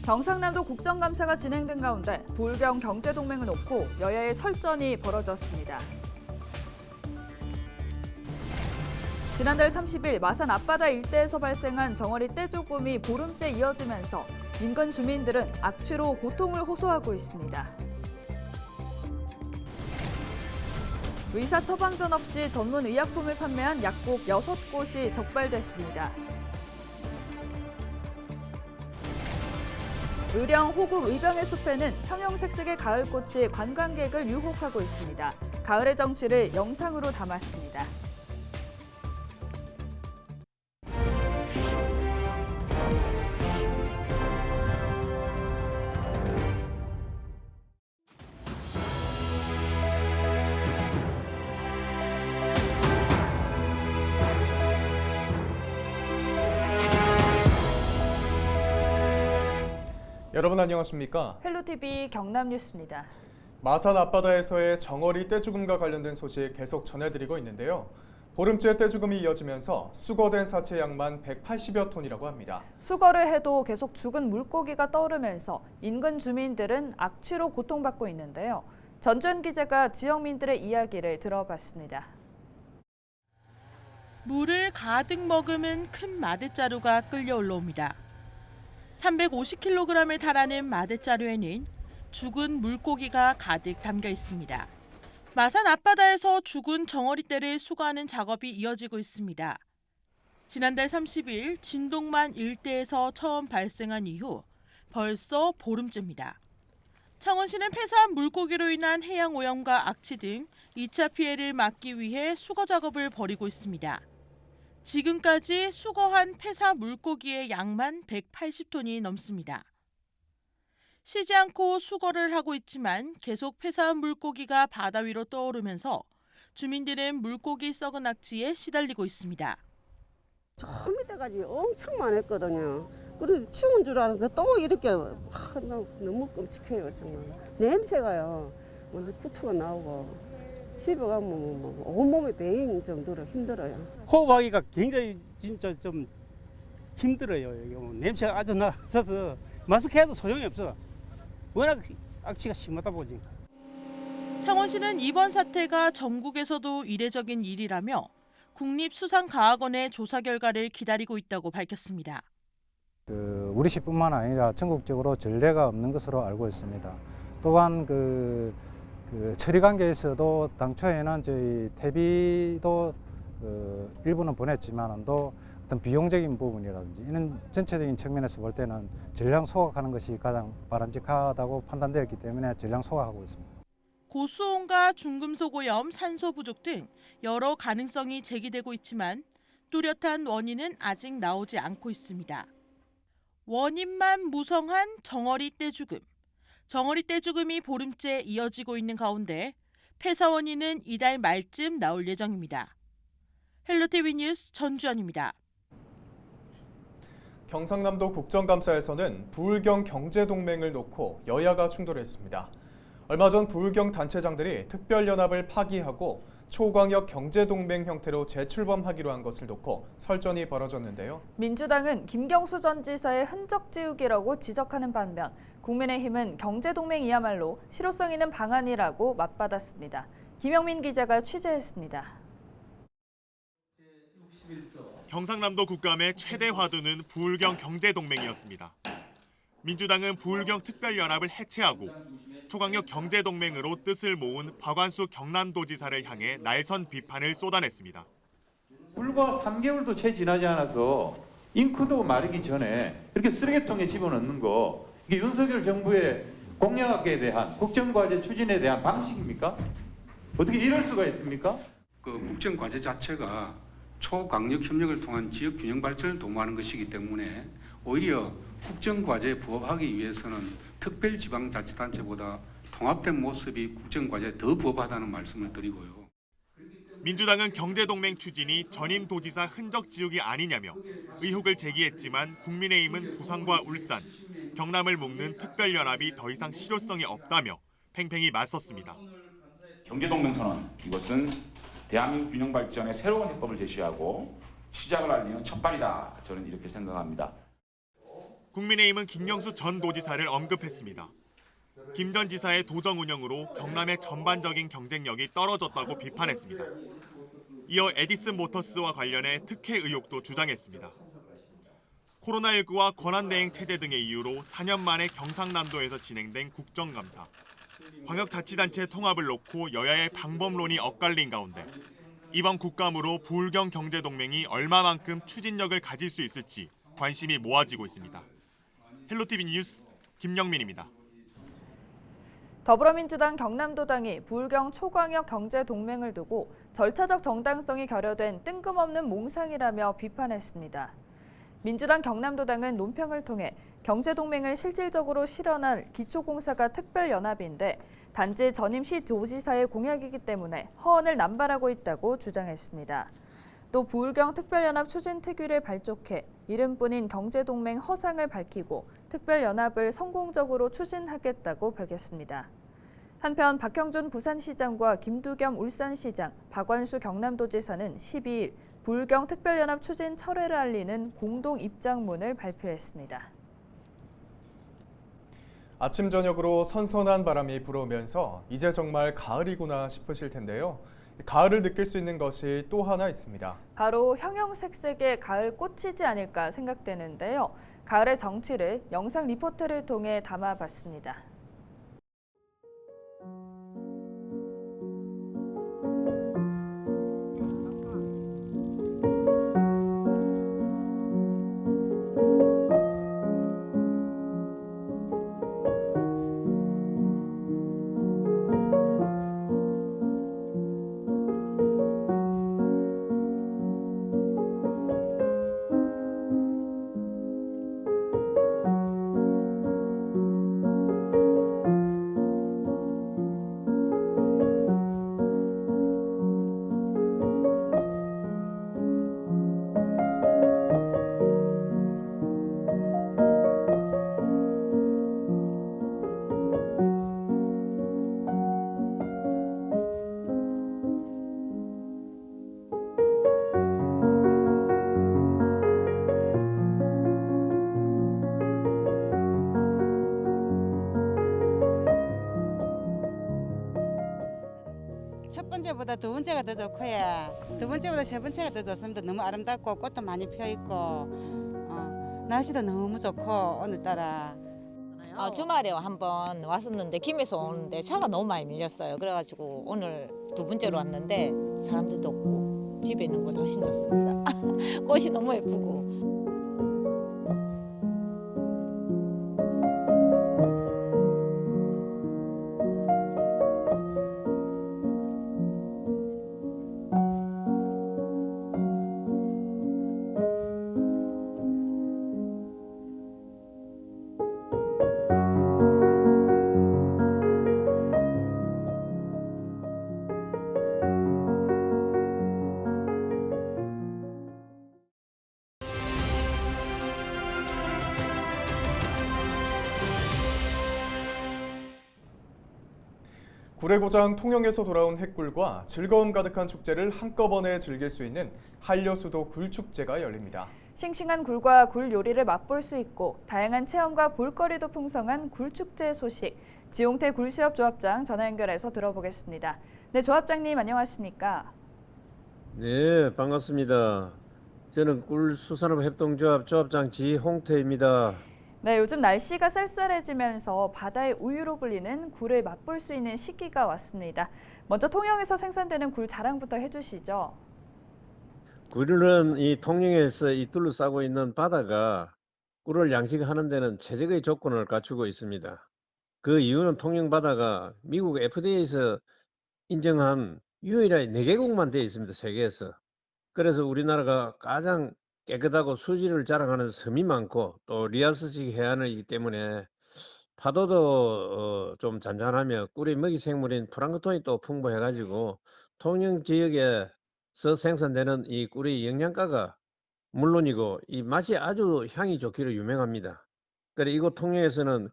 경상남도 국정감사가 진행된 가운데 부울경 경제동맹을 놓고 여야의 설전이 벌어졌습니다. 지난달 30일 마산 앞바다 일대에서 발생한 정어리 떼죽음이 보름째 이어지면서 인근 주민들은 악취로 고통을 호소하고 있습니다. 의사 처방전 없이 전문 의약품을 판매한 약국 6곳이 적발됐습니다. 의령 호국 의병의 숲에는 형형색색의 가을꽃이 관광객을 유혹하고 있습니다. 가을의 정취를 영상으로 담았습니다. 여러분 안녕하십니까? 헬로TV 경남뉴스입니다. 마산 앞바다에서의 정어리 떼죽음과 관련된 소식 계속 전해드리고 있는데요. 보름째 떼죽음이 이어지면서 수거된 사체 양만 180여 톤이라고 합니다. 수거를 해도 계속 죽은 물고기가 떠오르면서 인근 주민들은 악취로 고통받고 있는데요. 전주현 기자가 지역민들의 이야기를 들어봤습니다. 물을 가득 머금은 큰 마대자루가 끌려 올라옵니다. 350kg에 달하는 마대자루에는 죽은 물고기가 가득 담겨 있습니다. 마산 앞바다에서 죽은 정어리떼를 수거하는 작업이 이어지고 있습니다. 지난달 30일 진동만 일대에서 처음 발생한 이후 벌써 보름째입니다. 창원시는 폐사한 물고기로 인한 해양 오염과 악취 등 2차 피해를 막기 위해 수거 작업을 벌이고 있습니다. 지금까지 수거한 폐사 물고기의 양만 180톤이 넘습니다. 쉬지 않고 수거를 하고 있지만 계속 폐사한 물고기가 바다 위로 떠오르면서 주민들은 물고기 썩은 악취에 시달리고 있습니다. 저 밑에까지 엄청 많았거든요. 그래도 치운 줄 알아서 또 이렇게 너무 끔찍해요. 정말 냄새가요. 먼저 구토가 나오고 집에 가면 온몸이 베인 정도로 힘들어요. 호흡하기가 굉장히 진짜 좀 힘들어요. 여기 냄새가 아주 나서 마스크해도 소용이 없어. 워낙 악취가 심하다 보니. 창원시는 이번 사태가 전국에서도 이례적인 일이라며 국립수산과학원의 조사 결과를 기다리고 있다고 밝혔습니다. 우리 시뿐만 아니라 전국적으로 전례가 없는 것으로 알고 있습니다. 또한 처리 관계에서도 당초에는 저희 퇴비도 일부는 보냈지만도 어떤 비용적인 부분이라든지 이런 전체적인 측면에서 볼 때는 전량 소각하는 것이 가장 바람직하다고 판단되었기 때문에 전량 소각하고 있습니다. 고수온과 중금속 오염, 산소 부족 등 여러 가능성이 제기되고 있지만 뚜렷한 원인은 아직 나오지 않고 있습니다. 원인만 무성한 정어리 떼죽음. 정어리 떼죽음이 보름째 이어지고 있는 가운데 폐사 원인은 이달 말쯤 나올 예정입니다. 헬로TV 뉴스 전주현입니다. 경상남도 국정감사에서는 부울경 경제동맹을 놓고 여야가 충돌했습니다. 얼마 전 부울경 단체장들이 특별연합을 파기하고 초광역 경제동맹 형태로 재출범하기로 한 것을 놓고 설전이 벌어졌는데요. 민주당은 김경수 전 지사의 흔적 지우기라고 지적하는 반면 국민의힘은 경제동맹이야말로 실효성 있는 방안이라고 맞받았습니다. 김영민 기자가 취재했습니다. 경상남도 국감의 최대 화두는 부울경 경제동맹이었습니다. 민주당은 부울경 특별연합을 해체하고 초광역 경제동맹으로 뜻을 모은 박완수 경남도지사를 향해 날선 비판을 쏟아냈습니다. 불과 3개월도 채 지나지 않아서 잉크도 마르기 전에 이렇게 쓰레기통에 집어넣는 거 이게 윤석열 정부의 공약에 대한 국정과제 추진에 대한 방식입니까? 어떻게 이럴 수가 있습니까? 국정과제 자체가 초강력 협력을 통한 지역 균형 발전을 도모하는 것이기 때문에 오히려 국정과제에 부합하기 위해서는 특별지방자치단체보다 통합된 모습이 국정과제에 더 부합하다는 말씀을 드리고요. 민주당은 경제동맹 추진이 전임 도지사 흔적 지우기 아니냐며 의혹을 제기했지만 국민의힘은 부산과 울산, 경남을 묶는 특별연합이 더 이상 실효성이 없다며 팽팽히 맞섰습니다. 경제동맹 선언, 이것은 대한민국 균형 발전의 새로운 해법을 제시하고 시작을 알리는 첫발이다. 저는 이렇게 생각합니다. 국민의힘은 김경수 전 도지사를 언급했습니다. 김 전 지사의 도정 운영으로 경남의 전반적인 경쟁력이 떨어졌다고 비판했습니다. 이어 에디슨 모터스와 관련해 특혜 의혹도 주장했습니다. 코로나19와 권한대행 체제 등의 이유로 4년 만에 경상남도에서 진행된 국정감사. 광역자치단체 통합을 놓고 여야의 방법론이 엇갈린 가운데 이번 국감으로 부울경 경제동맹이 얼마만큼 추진력을 가질 수 있을지 관심이 모아지고 있습니다. 헬로티비 뉴스 김영민입니다. 더불어민주당 경남도당이 부울경 초광역 경제동맹을 두고 절차적 정당성이 결여된 뜬금없는 몽상이라며 비판했습니다. 민주당 경남도당은 논평을 통해 경제동맹을 실질적으로 실현할 기초공사가 특별연합인데 단지 전임시 도지사의 공약이기 때문에 허언을 남발하고 있다고 주장했습니다. 또 부울경 특별연합 추진특위를 발족해 이름뿐인 경제동맹 허상을 밝히고 특별연합을 성공적으로 추진하겠다고 밝혔습니다. 한편 박형준 부산시장과 김두겸 울산시장, 박완수 경남도지사는 12일 부울경 특별연합 추진 철회를 알리는 공동 입장문을 발표했습니다. 아침 저녁으로 선선한 바람이 불어오면서 이제 정말 가을이구나 싶으실 텐데요. 가을을 느낄 수 있는 것이 또 하나 있습니다. 바로 형형색색의 가을 꽃이지 않을까 생각되는데요. 가을의 정취를 영상 리포트를 통해 담아봤습니다. 첫 번째보다 두 번째가 더 좋고요. 두 번째보다 세 번째가 더 좋습니다. 너무 아름답고 꽃도 많이 펴 있고 날씨도 너무 좋고 오늘따라. 주말에 한번 왔었는데 김에서 오는데 차가 너무 많이 밀렸어요. 그래가지고 오늘 두 번째로 왔는데 사람들도 없고 집에 있는 것보다 훨씬 좋습니다. 꽃이 너무 예쁘고. 구례고장 통영에서 돌아온 핵굴과 즐거움 가득한 축제를 한꺼번에 즐길 수 있는 한려수도 굴축제가 열립니다. 싱싱한 굴과 굴 요리를 맛볼 수 있고 다양한 체험과 볼거리도 풍성한 굴축제 소식. 지용태 굴시업 조합장 전화 연결해서 들어보겠습니다. 네, 조합장님 안녕하십니까? 네, 반갑습니다. 저는 꿀수산업협동조합 조합장 지홍태입니다. 네, 요즘 날씨가 쌀쌀해지면서 바다의 우유로 불리는 굴을 맛볼 수 있는 시기가 왔습니다. 먼저 통영에서 생산되는 굴 자랑부터 해주시죠. 굴은 이 통영에서 이 둘러싸고 있는 바다가 꿀을 양식하는 데는 최적의 조건을 갖추고 있습니다. 그 이유는 통영 바다가 미국 FDA에서 인정한 유일하게 4개국만 되어 있습니다. 세계에서. 그래서 우리나라가 가장 깨끗하고 수질을 자랑하는 섬이 많고 또 리아스식 해안이기 때문에 파도도 좀 잔잔하며 꿀의 먹이 생물인 플랑크톤이 또 풍부해가지고 통영 지역에서 생산되는 이 꿀의 영양가가 물론이고 이 맛이 아주 향이 좋기로 유명합니다. 그래 이곳 통영에서는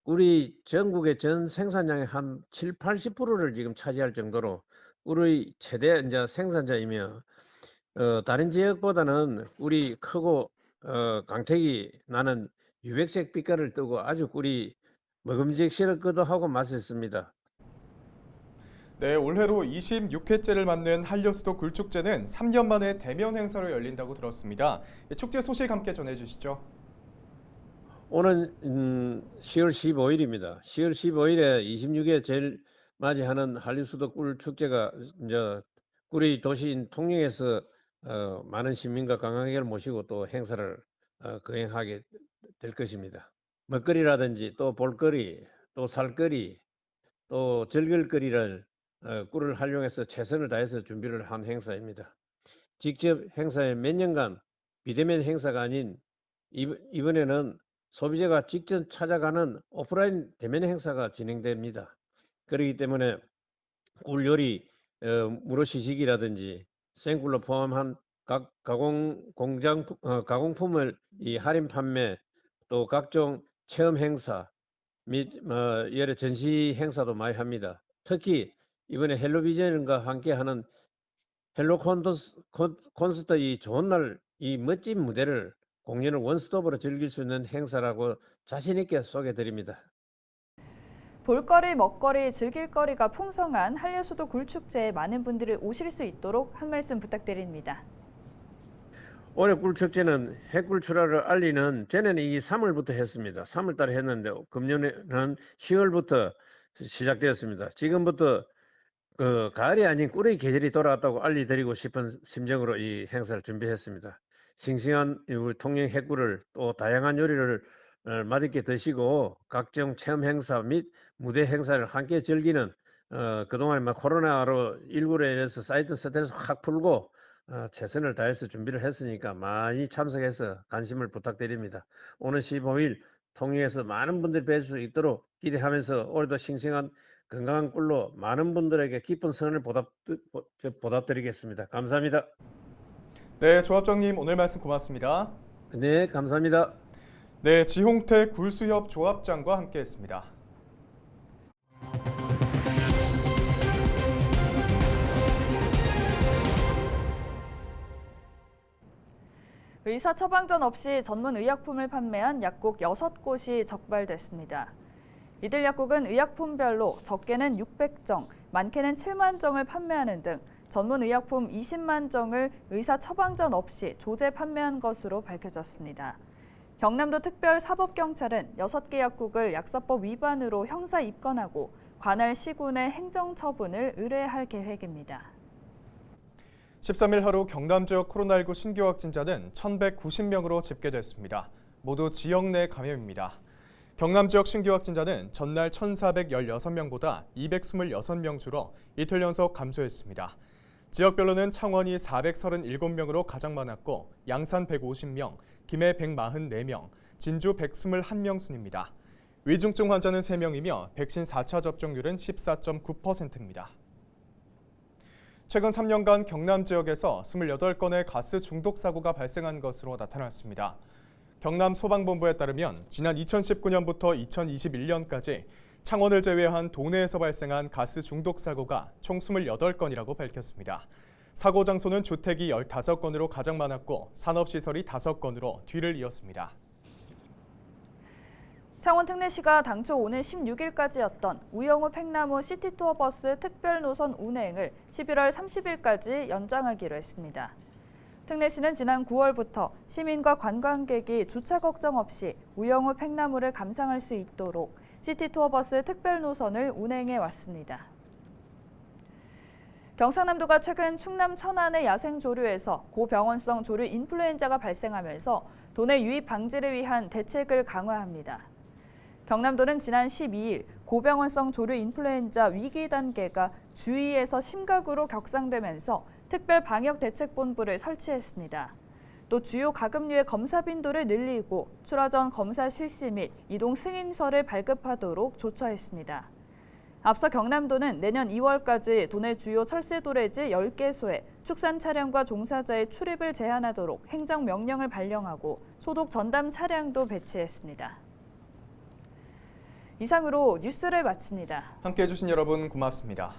꿀이 전국의 전 생산량의 한 70~80%를 지금 차지할 정도로 꿀의 최대 이제 생산자이며 다른 지역보다는 꿀이 크고 강택이 나는 유백색 빛깔을 띠고 아주 꿀이 먹음직스럽기도 하고 맛있습니다. 네, 올해로 26회째를 맞는 한려수도 굴축제는 3년 만에 대면 행사로 열린다고 들었습니다. 축제 소식 함께 전해주시죠. 오늘 10월 15일입니다. 10월 15일에 26회째를 맞이하는 한려수도 꿀축제가 이제 꿀의 도시인 통영에서 많은 시민과 관광객을 모시고 또 행사를 거행하게 될 것입니다. 먹거리라든지 또 볼거리, 또 살거리, 또 즐길거리를 꿀을 활용해서 최선을 다해서 준비를 한 행사입니다. 직접 행사에 몇 년간 비대면 행사가 아닌 이번에는 소비자가 직접 찾아가는 오프라인 대면 행사가 진행됩니다. 그렇기 때문에 꿀 요리, 무료 시식이라든지 생꿀로 포함한 각 가공품을 이 할인 판매, 또 각종 체험 행사 및 여러 전시 행사도 많이 합니다. 특히 이번에 헬로비전과 함께하는 헬로 콘서트 이 좋은 날 이 멋진 무대를 공연을 원스톱으로 즐길 수 있는 행사라고 자신 있게 소개해 드립니다. 볼거리, 먹거리, 즐길거리가 풍성한 한려수도 굴축제에 많은 분들이 오실 수 있도록 한 말씀 부탁드립니다. 올해 꿀축제는 해꿀 출하를 알리는 전에는 이 3월부터 했습니다. 3월달에 했는데 금년에는 10월부터 시작되었습니다. 지금부터 그 가을이 아닌 꿀의 계절이 돌아왔다고 알려드리고 싶은 심정으로 이 행사를 준비했습니다. 싱싱한 우리 통영 해꿀을 또 다양한 요리를 맛있게 드시고 각종 체험 행사 및 무대 행사를 함께 즐기는 그동안 코로나로 19로 인해서 쌓였던 스트레스 확 풀고 최선을 다해서 준비를 했으니까 많이 참석해서 관심을 부탁드립니다. 오늘 15일 통영에서 많은 분들이 뵐 수 있도록 기대하면서 올해도 싱싱한 건강한 꿀로 많은 분들에게 깊은 선을 보답드리겠습니다. 감사합니다. 네, 조합장님 오늘 말씀 고맙습니다. 네, 감사합니다. 네, 지홍태 굴수협 조합장과 함께했습니다. 의사 처방전 없이 전문 의약품을 판매한 약국 6곳이 적발됐습니다. 이들 약국은 의약품별로 적게는 600정, 많게는 7만 정을 판매하는 등 전문 의약품 20만 정을 의사 처방전 없이 조제 판매한 것으로 밝혀졌습니다. 경남도 특별사법경찰은 6개 약국을 약사법 위반으로 형사 입건하고 관할 시군에 행정처분을 의뢰할 계획입니다. 13일 하루 경남 지역 코로나19 신규 확진자는 1,190명으로 집계됐습니다. 모두 지역 내 감염입니다. 경남 지역 신규 확진자는 전날 1,416명보다 226명 줄어 이틀 연속 감소했습니다. 지역별로는 창원이 437명으로 가장 많았고 양산 150명, 김해 144명, 진주 121명 순입니다. 위중증 환자는 3명이며 백신 4차 접종률은 14.9%입니다. 최근 3년간 경남 지역에서 28건의 가스 중독 사고가 발생한 것으로 나타났습니다. 경남 소방본부에 따르면 지난 2019년부터 2021년까지 창원을 제외한 도내에서 발생한 가스 중독 사고가 총 28건이라고 밝혔습니다. 사고 장소는 주택이 15건으로 가장 많았고 산업시설이 5건으로 뒤를 이었습니다. 창원 특례시가 당초 오는 16일까지였던 우영우 팽나무 시티투어버스 특별 노선 운행을 11월 30일까지 연장하기로 했습니다. 특례시는 지난 9월부터 시민과 관광객이 주차 걱정 없이 우영우 팽나무를 감상할 수 있도록 시티투어버스 특별 노선을 운행해 왔습니다. 경상남도가 최근 충남 천안의 야생조류에서 고병원성 조류 인플루엔자가 발생하면서 도내 유입 방지를 위한 대책을 강화합니다. 경남도는 지난 12일 고병원성 조류 인플루엔자 위기 단계가 주의에서 심각으로 격상되면서 특별 방역 대책본부를 설치했습니다. 또 주요 가금류의 검사 빈도를 늘리고 출하 전 검사 실시 및 이동 승인서를 발급하도록 조처했습니다. 앞서 경남도는 내년 2월까지 도내 주요 철새 도래지 10개소에 축산 차량과 종사자의 출입을 제한하도록 행정명령을 발령하고 소독 전담 차량도 배치했습니다. 이상으로 뉴스를 마칩니다. 함께해 주신 여러분 고맙습니다.